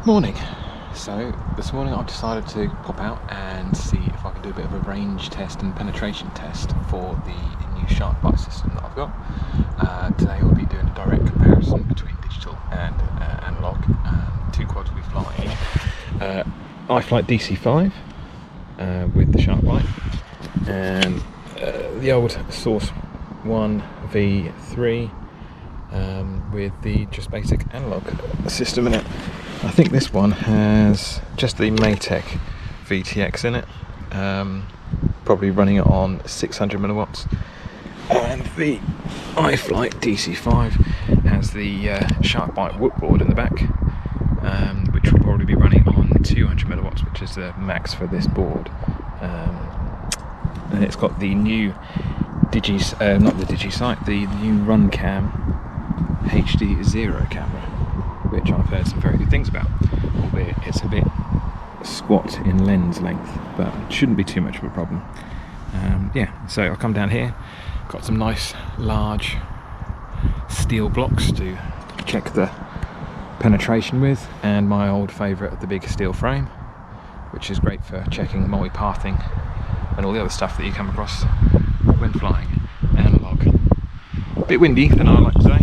Morning. So this morning I've decided to pop out and see if I can do a bit of a range test and penetration test for the new Byte system that I've got. Today we'll be doing a direct comparison between digital and analog. Two quads we'll be flying. iFlight DC5 with the Byte and the old Source 1 V3 with the just basic analog system in it. I think this one has just the Maytech VTX in it, probably running it on 600 milliwatts, and the iFlight DC5 has the Byte whoop board in the back, which will probably be running on 200 milliwatts, which is the max for this board. And it's got the new the new Runcam HDzero camera, which I've heard some very good things about, albeit it's a bit squat in lens length, but it shouldn't be too much of a problem. So I'll come down here, got some nice large steel blocks to check the penetration with, and my old favourite, the big steel frame, which is great for checking mulit-pathing and all the other stuff that you come across when flying analog. A bit windy than I like today.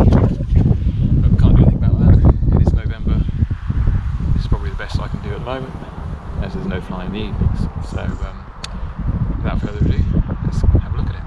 I can do at the moment, as there's no flying in the evenings. So without further ado, let's have a look at it.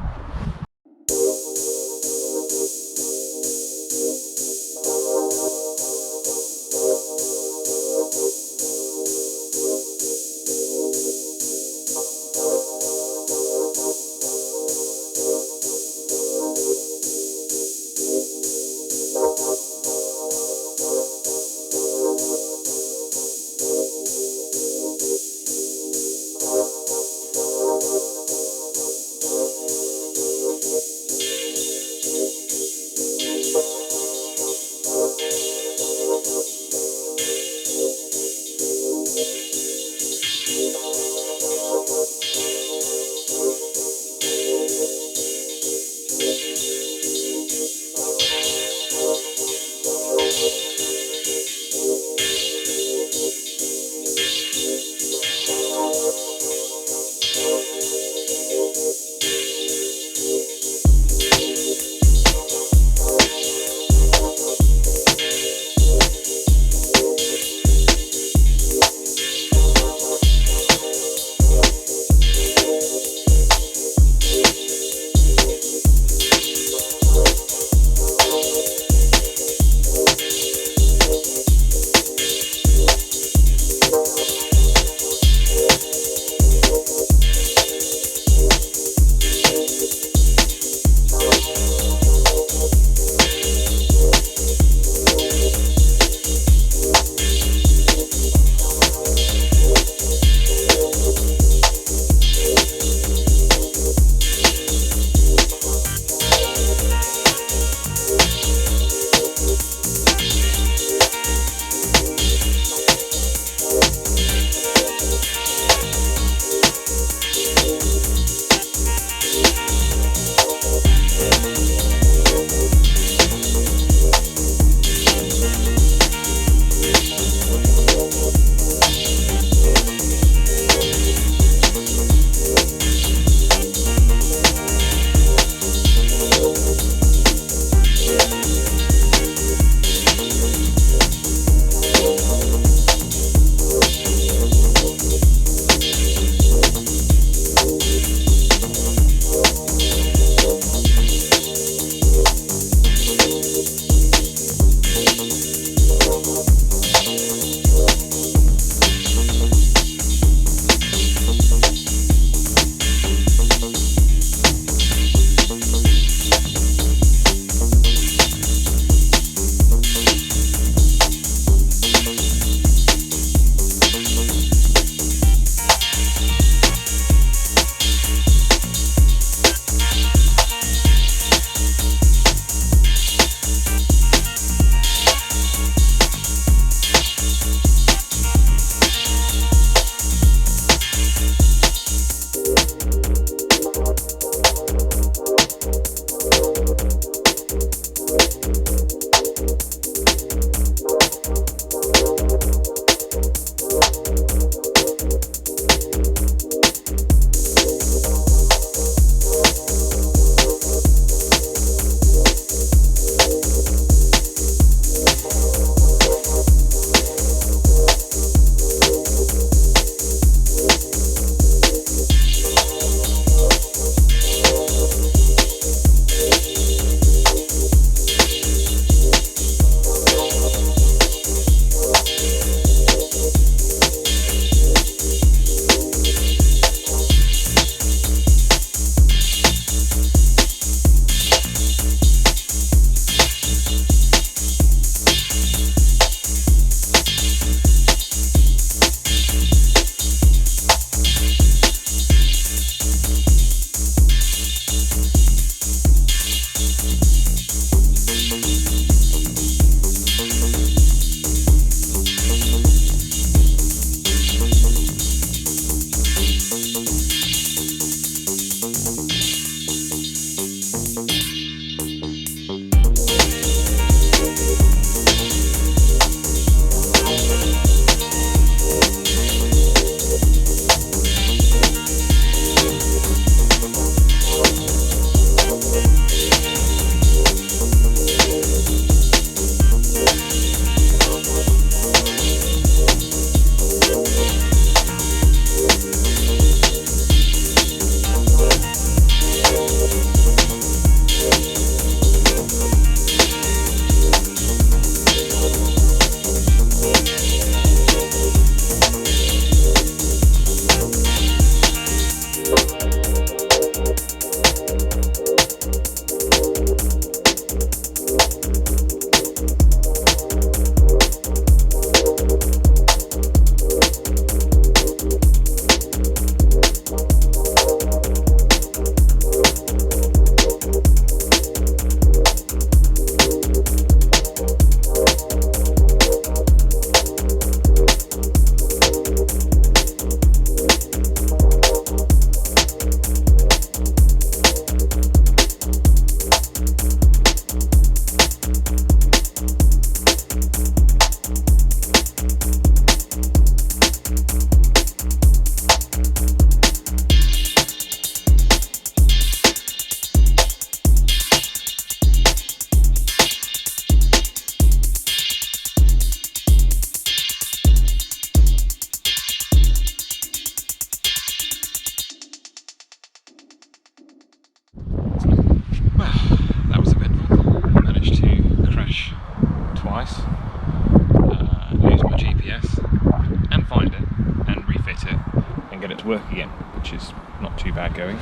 too bad going.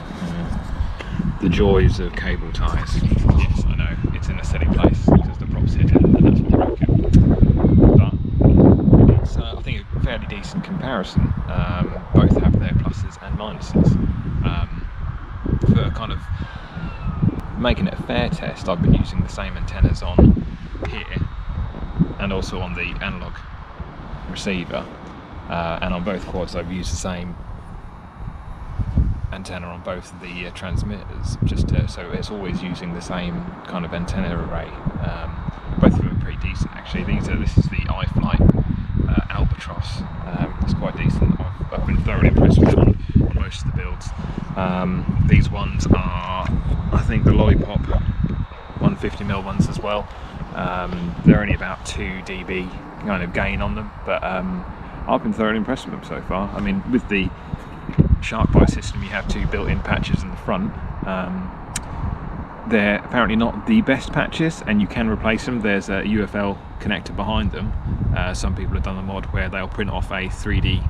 The joys of cable ties. Yes, I know, it's in a silly place because the prop's hit it and that's what broke it. But it's, I think, a fairly decent comparison. Both have their pluses and minuses. For kind of making it a fair test, I've been using the same antennas on here and also on the analogue receiver, and on both quads I've used the same antenna on both of the transmitters, just so it's always using the same kind of antenna array. Both of them are pretty decent actually. This is the iFlight Albatross. It's quite decent. I've been thoroughly impressed with it on most of the builds. These ones are, I think, the Lollipop 150mm ones as well. They're only about 2 dB kind of gain on them, but I've been thoroughly impressed with them so far. I mean, with the Byte system you have 2 built-in patches in the front. They're apparently not the best patches and you can replace them. There's a UFL connector behind them. Some people have done a mod where they'll print off a 3D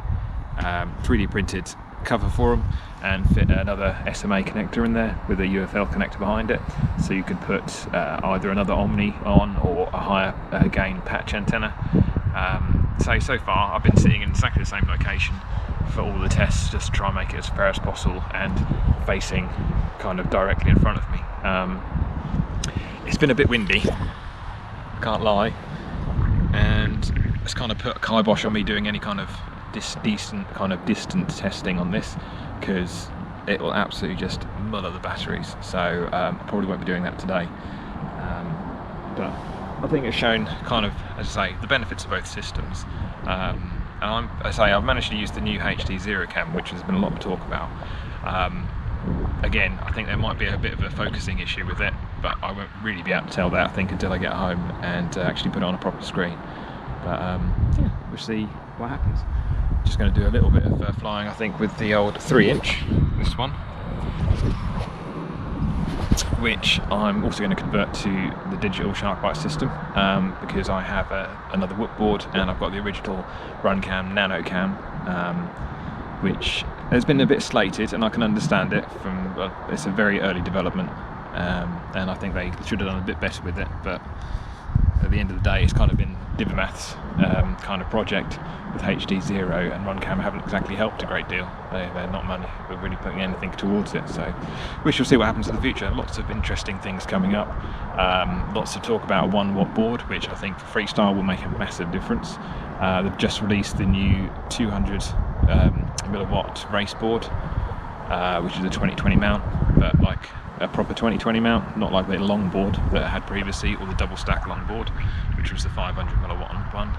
printed cover for them and fit another SMA connector in there with a UFL connector behind it, so you could put either another Omni on or a higher gain patch antenna. So far I've been sitting in exactly the same location for all the tests, just to try and make it as fair as possible and facing kind of directly in front of me. It's been a bit windy, can't lie, and it's kind of put a kibosh on me doing any kind of decent kind of distant testing on this, because it will absolutely just muller the batteries. So I probably won't be doing that today, but I think it's shown kind of, as I say, the benefits of both systems. And I've managed to use the new HDzero cam, which has been a lot of talk about. Again, I think there might be a bit of a focusing issue with it, but I won't really be able to tell that, I think, until I get home and actually put it on a proper screen. But yeah, we'll see what happens. Just going to do a little bit of flying, I think, with the old 3-inch, this one, which I'm also going to convert to the digital Byte system, because I have another whoop board and I've got the original Runcam Nano Cam, which has been a bit slated, and I can understand it from, it's a very early development, and I think they should have done a bit better with it, but at the end of the day it's kind of been Divimath's kind of project with HDzero, and Runcam haven't exactly helped a great deal. They're not really putting anything towards it, so we shall see what happens in the future. Lots of interesting things coming up, lots of talk about a 1-watt board, which I think for freestyle will make a massive difference. They've just released the new 200 milliwatt race board, which is a 2020 mount, but like a proper 2020 mount, not like the long board that I had previously, or the double stack long board, which was the 500 milliwatt one.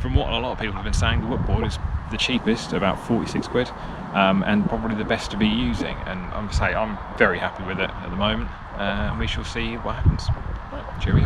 From what a lot of people have been saying, the whoop board is the cheapest, about 46 quid, and probably the best to be using, and I'm very happy with it at the moment, and we shall see what happens. Right, cheerio.